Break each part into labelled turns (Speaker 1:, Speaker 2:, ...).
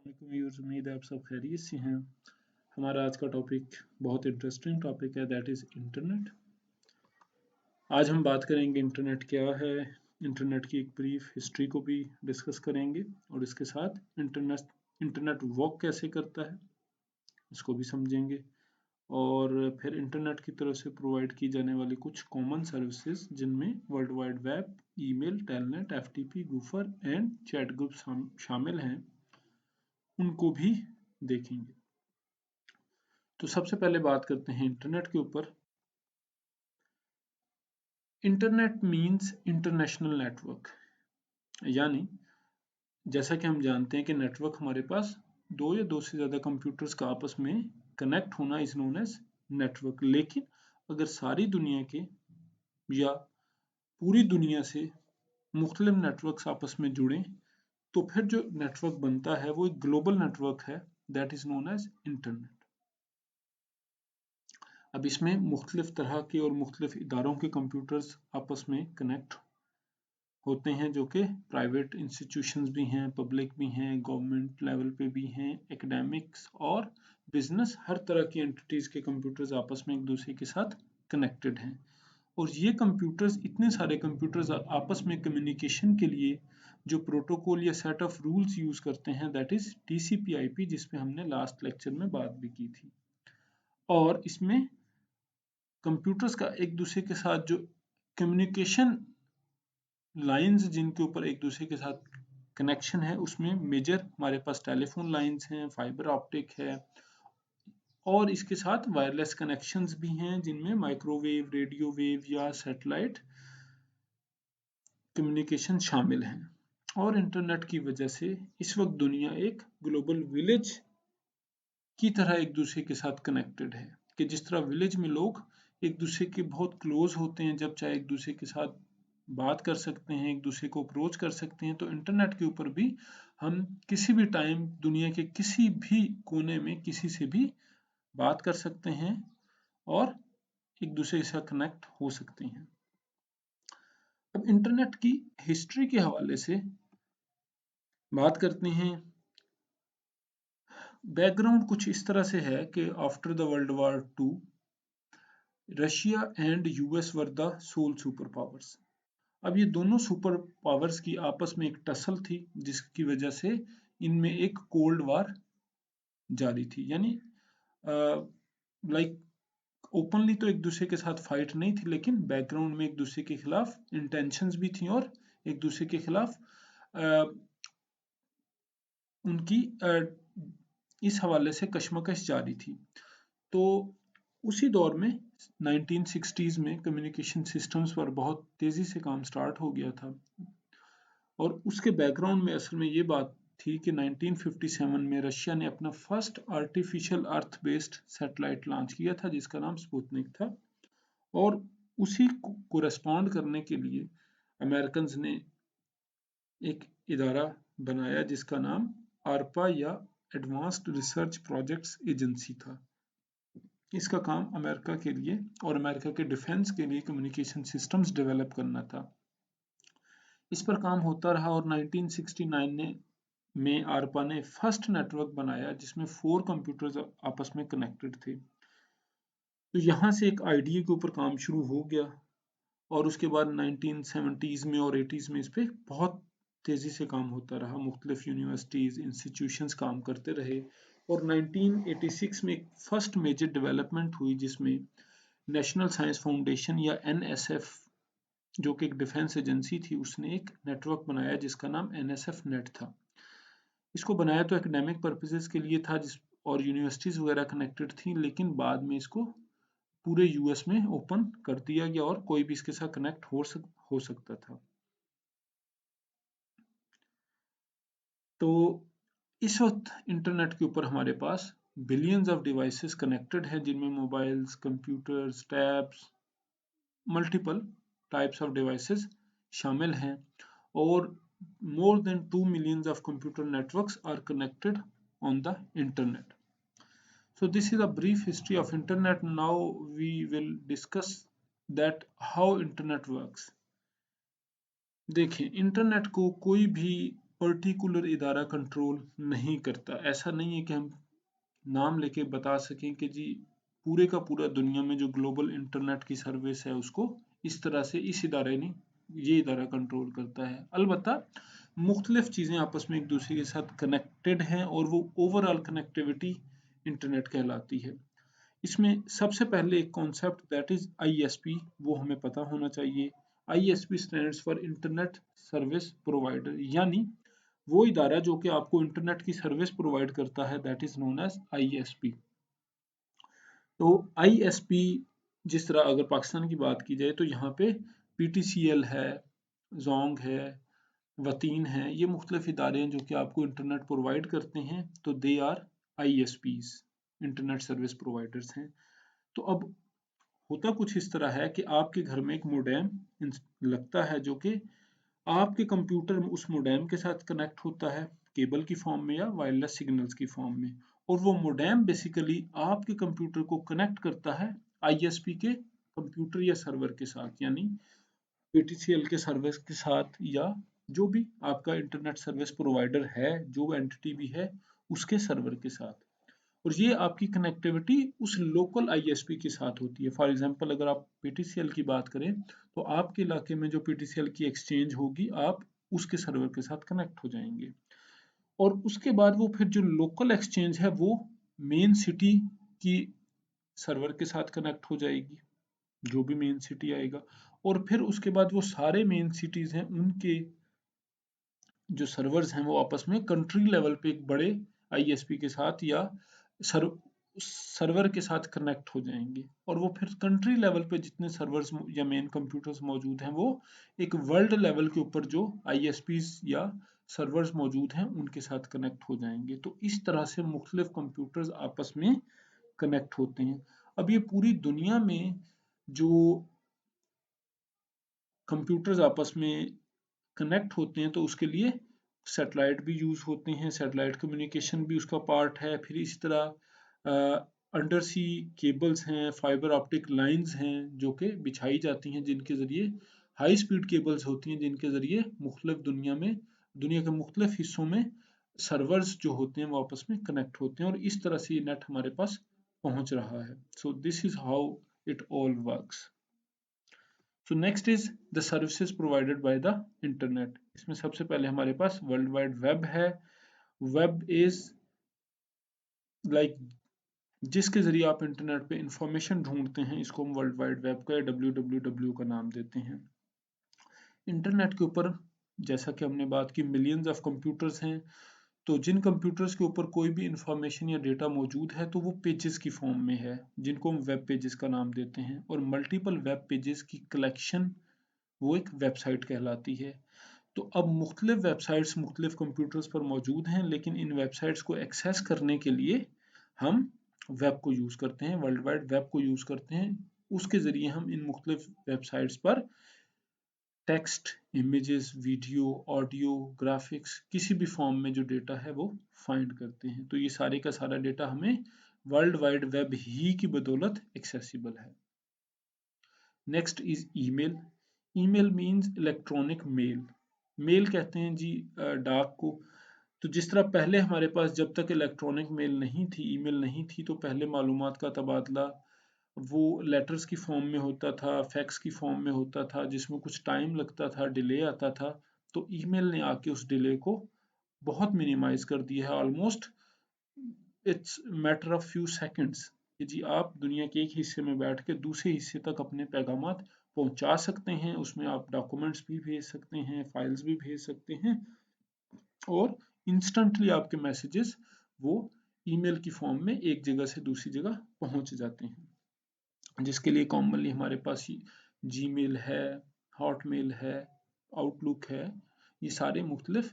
Speaker 1: Viewers, उम्मीद है आप सब खैरियत से हैं। हमारा आज का टॉपिक बहुत इंटरेस्टिंग टॉपिक है, दैट इज़ इंटरनेट। आज हम बात करेंगे इंटरनेट क्या है, इंटरनेट की एक ब्रीफ हिस्ट्री को भी डिस्कस करेंगे और इसके साथ इंटरनेट वर्क कैसे करता है इसको भी समझेंगे। और फिर इंटरनेट की तरफ से प्रोवाइड की जाने वाली कुछ कॉमन सर्विसेज जिनमें world wide web, email, telnet, FTP, gopher and chat group शामिल हैं, उनको भी देखेंगे। तो सबसे पहले बात करते हैं इंटरनेट के ऊपर। इंटरनेट मींस इंटरनेशनल नेटवर्क, यानी जैसा कि हम जानते हैं कि नेटवर्क हमारे पास दो या दो से ज़्यादा कंप्यूटर्स का आपस में कनेक्ट होना इज नोन एज नेटवर्क। लेकिन अगर सारी दुनिया के या पूरी दुनिया से मुख्तलिफ नेटवर्क्स आपस में जुड़ें तो फिर जो नेटवर्क बनता है वो एक ग्लोबल नेटवर्क है, that is known as internet. अब इसमें मुख्तलिफ तरह के और मुख्तलिफ इदारों के कंप्यूटर्स आपस में कनेक्ट होते हैं, जो कि प्राइवेट इंस्टीट्यूशंस भी हैं, पब्लिक भी हैं, गवर्नमेंट लेवल पे भी हैं, एकेडमिक्स और बिजनेस, हर तरह की एंटिटीज़ के कंप्यूटर्स आपस में एक दूसरे के साथ कनेक्टेड हैं। और ये कंप्यूटर्स, इतने सारे कंप्यूटर्स आपस में कम्युनिकेशन के लिए जो प्रोटोकॉल या सेट ऑफ रूल्स यूज़ करते हैं, दैट इज़ TCP/IP, जिस पे हमने लास्ट लेक्चर में बात भी की थी। और इसमें कंप्यूटर्स का एक दूसरे के साथ जो कम्युनिकेशन लाइंस जिनके ऊपर एक दूसरे के साथ कनेक्शन है, उसमें मेजर हमारे पास टेलीफोन लाइंस हैं, फाइबर ऑप्टिक है और इसके साथ वायरलेस कनेक्शंस भी हैं जिनमें माइक्रोवेव, रेडियो वेव या सैटेलाइट कम्युनिकेशन शामिल हैं। और इंटरनेट की वजह से इस वक्त दुनिया एक ग्लोबल विलेज की तरह एक दूसरे के साथ कनेक्टेड है, कि जिस तरह विलेज में लोग एक दूसरे के बहुत क्लोज होते हैं, जब चाहे एक दूसरे के साथ बात कर सकते हैं, एक दूसरे को अप्रोच कर सकते हैं, तो इंटरनेट के ऊपर भी हम किसी भी टाइम दुनिया के किसी भी कोने में किसी से भी बात कर सकते हैं और एक दूसरे के साथ कनेक्ट हो सकते हैं। अब इंटरनेट की हिस्ट्री के हवाले से बात करते हैं। बैकग्राउंड कुछ इस तरह से है कि after the world war two, Russia and US were the sole super powers. अब ये दोनों सुपर पावर्स की आपस में एक टसल थी, जिसकी वजह से इनमें एक कोल्ड वार जारी थी। यानी लाइक ओपनली तो एक दूसरे के साथ फाइट नहीं थी, लेकिन बैकग्राउंड में एक दूसरे के खिलाफ इंटेंशंस भी थी और एक दूसरे के खिलाफ उनकी इस हवाले से कशमकश जारी थी। तो उसी दौर में 1960s में कम्युनिकेशन सिस्टम्स पर बहुत तेज़ी से काम स्टार्ट हो गया था। और उसके बैकग्राउंड में असल में ये बात थी कि 1957 में रशिया ने अपना फर्स्ट आर्टिफिशियल अर्थ बेस्ड सैटेलाइट लॉन्च किया था, जिसका नाम स्पुतनिक था। और उसी को रेस्पॉन्ड करने के लिए अमेरिकन ने एक इदारा बनाया जिसका नाम आरपा या एडवांस्ड रिसर्च प्रोजेक्ट्स एजेंसी था। इसका काम अमेरिका के लिए और अमेरिका के डिफेंस के लिए कम्युनिकेशन सिस्टम्स डेवलप करना था। इस पर काम होता रहा और 1969 में आरपा ने फर्स्ट नेटवर्क बनाया जिसमें 4 कंप्यूटर्स आपस में कनेक्टेड थे। तो यहाँ से एक आइडिया के ऊपर काम शुरू हो गया और उसके बाद 1970s में और 80s में इस पर बहुत तेज़ी से काम होता रहा। मुख्तलिफ यूनिवर्सिटीज़, इंस्टीट्यूशंस काम करते रहे और 1986 में एक फर्स्ट मेजर डेवलपमेंट हुई जिसमें नेशनल साइंस फाउंडेशन या NSF, जो कि एक डिफेंस एजेंसी थी, उसने एक नेटवर्क बनाया जिसका नाम NSF नेट था। इसको बनाया तो एकेडमिक पर्पसेस के लिए था और यूनिवर्सिटीज़ वगैरह कनेक्टेड थी, लेकिन बाद में इसको पूरे यूएस में ओपन कर दिया गया और कोई भी इसके साथ कनेक्ट हो सकता था। तो इस वक्त इंटरनेट के ऊपर हमारे पास बिलियंस ऑफ डिवाइसेस कनेक्टेड हैं, जिनमें mobiles, computers, tabs, multiple types of devices शामिल हैं और more than 2 millions of computer networks are connected on the internet. So this is a brief history of internet. Now we will discuss that how internet works. देखिए, internet को कोई भी particular इदारा control नहीं करता। ऐसा नहीं है कि हम नाम लेके बता सकें कि जी पूरे का पूरा दुनिया में जो ग्लोबल इंटरनेट की सर्विस है उसको इस तरह से इस इदारे ने ये इदारा कंट्रोल करता है। अलबत्ता मुख्तलिफ चीज़ें आपस में एक दूसरे के साथ कनेक्टेड हैं और वो ओवरऑल कनेक्टिविटी इंटरनेट कहलाती है। इसमें सबसे पहले एक कॉन्सेप्ट दैट इज ISP वो हमें पता होना चाहिए। ISP stands for internet service provider, यानी वो इदारा जो कि आपको इंटरनेट की सर्विस प्रोवाइड करता है, that is known as ISP। तो ISP जिस तरह अगर पाकिस्तान की बात की जाए तो यहाँ पे PTCL है, जोंग है, वतीन है, ये मुख्तलिफ इदारे हैं जो कि आपको इंटरनेट प्रोवाइड करते हैं। तो they are ISPs, internet service providers हैं। तो अब होता कुछ इस तरह है कि आपके घर में एक मोडेम लगता है जो कि आपके कंप्यूटर में उस मोडेम के साथ कनेक्ट होता है केबल की फॉर्म में या वायरलेस सिग्नल्स की फॉर्म में, और वो मोडेम बेसिकली आपके कंप्यूटर को कनेक्ट करता है ISP के कंप्यूटर या सर्वर के साथ, यानी PTCL के सर्विस के साथ या जो भी आपका इंटरनेट सर्विस प्रोवाइडर है, जो एंटिटी भी है उसके सर्वर के साथ। और ये आपकी कनेक्टिविटी उस लोकल ISP के साथ होती है। फॉर एग्जांपल अगर आप PTCL की बात करें तो आपके इलाके में जो PTCL की एक्सचेंज होगी आप उसके सर्वर के साथ कनेक्ट हो जाएंगे, और उसके बाद वो फिर जो लोकल एक्सचेंज है वो मेन सिटी की सर्वर के साथ कनेक्ट हो जाएगी, जो भी मेन सिटी आएगा, और फिर उसके बाद वो सारे मेन सिटीज हैं उनके जो सर्वर्स हैं वो आपस में कंट्री लेवल पे एक बड़े ISP के साथ या सर्वर के साथ कनेक्ट हो जाएंगे, और वो फिर कंट्री लेवल पे जितने सर्वर्स या मेन कंप्यूटर्स मौजूद हैं वो एक वर्ल्ड लेवल के ऊपर जो ISPs या सर्वर्स मौजूद हैं उनके साथ कनेक्ट हो जाएंगे। तो इस तरह से मुख्तलिफ कंप्यूटर्स आपस में कनेक्ट होते हैं। अब ये पूरी दुनिया में जो कंप्यूटर्स आपस में कनेक्ट होते हैं तो उसके लिए सैटेलाइट भी यूज़ होते हैं, सैटेलाइट कम्युनिकेशन भी उसका पार्ट है। फिर इसी तरह अंडर सी केबल्स हैं, फाइबर ऑप्टिक लाइंस हैं जो कि बिछाई जाती हैं, जिनके ज़रिए हाई स्पीड केबल्स होती हैं जिनके ज़रिए मुख्तलिफ दुनिया के मुख्तलिफ हिस्सों में सर्वर्स जो होते हैं वो आपस में कनेक्ट होते हैं, और इस तरह से ये नेट हमारे पास पहुंच रहा है। So this is how it all works. So next is the services provided by the internet. इसमें सबसे पहले हमारे पास वर्ल्ड वाइड वेब है। वेब इज लाइक जिसके जरिए आप इंटरनेट पे इंफॉर्मेशन ढूंढते हैं, इसको हम वर्ल्ड वाइड वेब का या WWW का नाम देते हैं। इंटरनेट के ऊपर जैसा कि हमने बात की मिलियंस ऑफ कंप्यूटर्स हैं, तो जिन कंप्यूटर्स के ऊपर कोई भी इंफॉर्मेशन या डेटा मौजूद है तो वो पेजेस की फॉर्म में है, जिनको हम वेब पेजेस का नाम देते हैं, और मल्टीपल वेब पेजेस की कलेक्शन वो एक वेबसाइट कहलाती है। तो अब मुख्तलिफ वेबसाइट्स मुख्तलिफ कंप्यूटर्स पर मौजूद हैं, लेकिन इन वेबसाइट्स को एक्सेस करने के लिए हम वेब को यूज़ करते हैं, वर्ल्ड वाइड वेब को यूज़ करते हैं। उसके ज़रिए हम इन मुख्तलिफ वेबसाइट्स पर text, images, video, audio, graphics किसी भी फॉर्म में जो डेटा है वो फाइंड करते हैं। तो ये सारे का सारा डेटा हमें वर्ल्ड वाइड वेब ही की बदौलत एक्सेसिबल है। Next is email. Email means electronic mail. Mail कहते हैं जी डाक को। तो जिस तरह पहले हमारे पास जब तक इलेक्ट्रॉनिक मेल नहीं थी, ईमेल नहीं थी, तो पहले मालूमात का तबादला वो लेटर्स की फॉर्म में होता था, फैक्स की फॉर्म में होता था, जिसमें कुछ टाइम लगता था, डिले आता था। तो ईमेल ने आके उस डिले को बहुत मिनिमाइज कर दिया है। Almost it's matter of few seconds कि जी आप दुनिया के एक हिस्से में बैठ के दूसरे हिस्से तक अपने पैगामात पहुंचा सकते हैं। उसमें आप डॉक्यूमेंट्स भी भेज सकते हैं, फाइल्स भी भेज सकते हैं, और इंस्टेंटली आपके मैसेजेस वो ईमेल की फॉर्म में एक जगह से दूसरी जगह पहुंच जाते हैं, जिसके लिए कॉमनली हमारे पास जीमेल है, हॉटमेल है, आउटलुक है। ये सारे मुख्तलिफ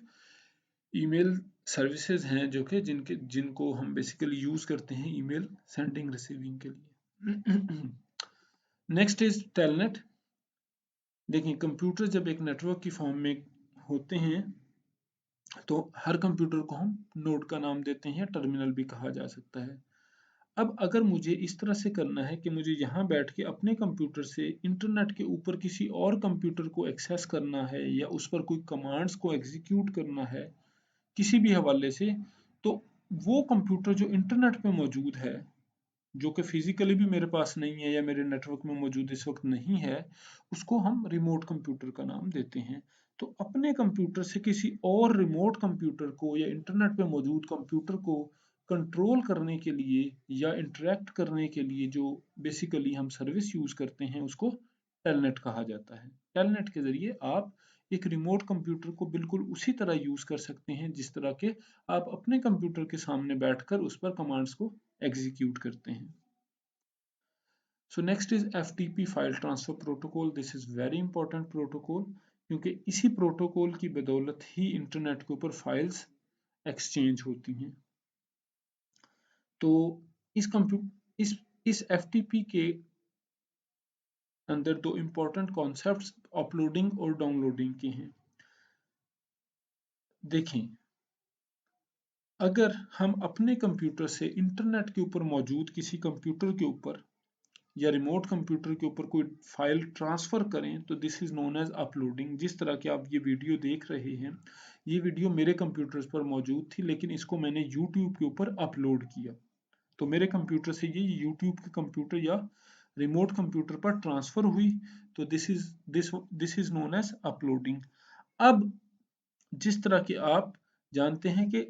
Speaker 1: ईमेल सर्विसेज हैं जो कि जिनको हम बेसिकली यूज करते हैं ईमेल सेंडिंग रिसीविंग के लिए। Next is telnet. देखिए कंप्यूटर जब एक नेटवर्क की फॉर्म में होते हैं तो हर कंप्यूटर को हम नोड का नाम देते हैं, टर्मिनल भी कहा जा सकता है। अब अगर मुझे इस तरह से करना है कि मुझे यहाँ बैठ के अपने कंप्यूटर से इंटरनेट के ऊपर किसी और कंप्यूटर को एक्सेस करना है या उस पर कोई कमांड्स को एग्जीक्यूट करना है, किसी भी हवाले से, तो वो कंप्यूटर जो इंटरनेट पे मौजूद है, जो कि फिजिकली भी मेरे पास नहीं है या मेरे नेटवर्क में मौजूद इस वक्त नहीं है, उसको हम रिमोट कंप्यूटर का नाम देते हैं। तो अपने कंप्यूटर से किसी और रिमोट कंप्यूटर को या इंटरनेट पे मौजूद कंप्यूटर को कंट्रोल करने के लिए या इंटरेक्ट करने के लिए जो बेसिकली हम सर्विस यूज करते हैं, उसको टेलनेट कहा जाता है। टेलनेट के जरिए आप एक रिमोट कंप्यूटर को बिल्कुल उसी तरह यूज कर सकते हैं जिस तरह के आप अपने कंप्यूटर के सामने बैठकर उस पर कमांड्स को एग्जीक्यूट करते हैं। So next is FTP file transfer protocol. This is very important protocol, क्योंकि इसी प्रोटोकॉल की बदौलत ही इंटरनेट के ऊपर फाइल्स एक्सचेंज होती हैं। तो इस इस FTP के अंदर दो इंपॉर्टेंट कॉन्सेप्ट्स अपलोडिंग और डाउनलोडिंग के हैं। देखें, अगर हम अपने कंप्यूटर से इंटरनेट के ऊपर मौजूद किसी कंप्यूटर के ऊपर या रिमोट कंप्यूटर के ऊपर कोई फाइल ट्रांसफर करें, तो this is known as uploading. जिस तरह के आप ये वीडियो देख रहे हैं, ये वीडियो मेरे कंप्यूटर पर मौजूद थी, लेकिन इसको मैंने यूट्यूब के ऊपर अपलोड किया, तो मेरे कंप्यूटर से ये यूट्यूब के कंप्यूटर या रिमोट कंप्यूटर पर ट्रांसफर हुई। तो this is known as uploading. अब जिस तरह के आप जानते हैं कि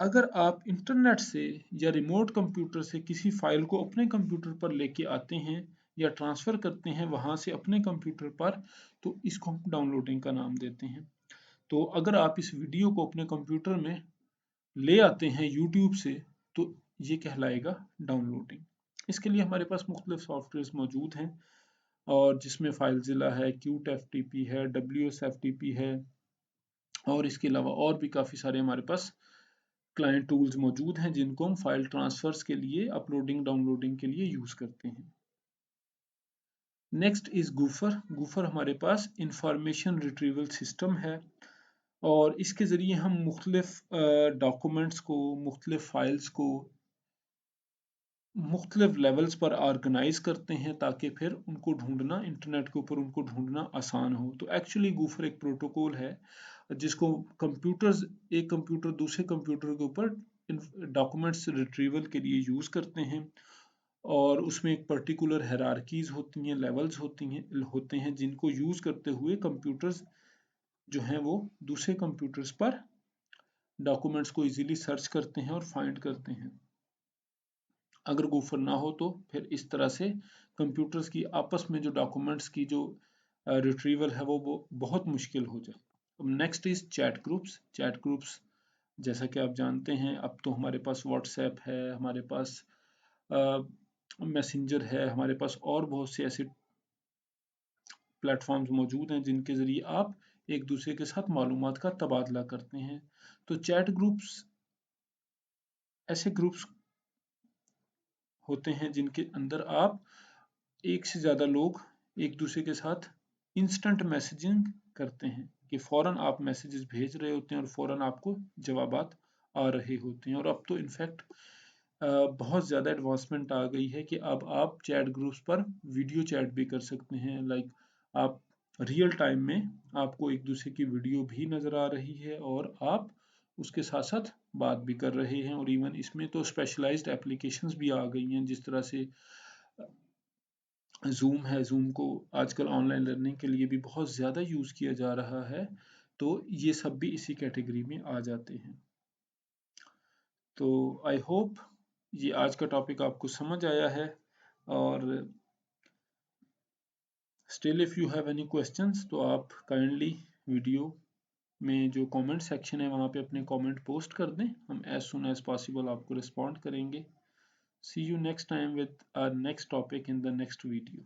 Speaker 1: अगर आप इंटरनेट से या रिमोट कंप्यूटर से किसी फाइल को अपने कंप्यूटर पर लेके आते हैं या ट्रांसफर करते हैं वहां से अपने कंप्यूटर पर, तो इसको हम डाउनलोडिंग का नाम देते हैं। तो अगर आप इस वीडियो को अपने कंप्यूटर में ले आते हैं यूट्यूब से, तो ये कहलाएगा डाउनलोडिंग। इसके लिए हमारे पास मुख्तलिफ सॉफ्टवेयर मौजूद हैं, और जिसमें फाइलजिला है, क्यूट FTP है, WS FTP है, और इसके अलावा और भी काफ़ी सारे हमारे पास क्लाइंट टूल्स मौजूद हैं जिनको हम फाइल ट्रांसफर्स के लिए, अपलोडिंग डाउनलोडिंग के लिए यूज करते हैं। Next is गूफर। गूफर हमारे पास इंफॉर्मेशन रिट्रीवल सिस्टम है, और इसके ज़रिए हम मुख्तलिफ डॉक्यूमेंट्स को, मुख्तलिफ फाइल्स को मुख्तलिफ लेवल्स पर ऑर्गेनाइज करते हैं, ताकि फिर उनको ढूंढना, इंटरनेट के ऊपर उनको ढूंढना आसान हो। तो एक्चुअली गूफर एक प्रोटोकॉल है जिसको एक कंप्यूटर दूसरे कंप्यूटर के ऊपर डॉक्यूमेंट्स रिट्रीवल के लिए यूज़ करते हैं, और उसमें एक पर्टिकुलर हायरार्कीज होती हैं, लेवल्स होते हैं जिनको यूज़ करते हुए कंप्यूटर्स जो हैं वो दूसरे कंप्यूटर्स पर डॉक्यूमेंट्स को इजीली सर्च करते हैं और फाइंड करते हैं। अगर गूफर ना हो तो फिर इस तरह से कंप्यूटर्स की आपस में जो डॉक्यूमेंट्स की जो रिट्रीवल है वो बहुत मुश्किल हो जाए। अब next is chat groups. Chat groups जैसा कि आप जानते हैं, अब तो हमारे पास व्हाट्सएप है, हमारे पास मैसेंजर है, हमारे पास और बहुत से ऐसे प्लेटफॉर्म्स मौजूद हैं जिनके ज़रिए आप एक दूसरे के साथ मालूमात का तबादला करते हैं। तो चैट ग्रुप्स ऐसे ग्रुप्स होते हैं जिनके अंदर आप एक से ज़्यादा लोग एक दूसरे के साथ इंस्टेंट मैसेजिंग करते हैं, कि फ़ौरन आप मैसेजेस भेज रहे होते हैं और फ़ौरन आपको जवाबात आ रहे होते हैं। और अब तो इनफैक्ट बहुत ज़्यादा एडवांसमेंट आ गई है कि अब आप चैट ग्रुप्स पर वीडियो चैट भी कर सकते हैं। लाइक आप रियल टाइम में आपको एक दूसरे की वीडियो भी नज़र आ रही है और आप उसके साथ साथ बात भी कर रहे हैं। और इवन इसमें तो स्पेशलाइज्ड एप्लीकेशंस भी आ गई हैं, जिस तरह से जूम है। जूम को आजकल ऑनलाइन लर्निंग के लिए भी बहुत ज़्यादा यूज़ किया जा रहा है, तो ये सब भी इसी कैटेगरी में आ जाते हैं। तो आई होप ये आज का टॉपिक आपको समझ आया है, और still if you have any questions तो आप काइंडली वीडियो में जो कमेंट सेक्शन है वहाँ पे अपने कमेंट पोस्ट कर दें, हम एज सुन एज पॉसिबल आपको रिस्पॉन्ड करेंगे। See you next time with our next topic in the next video.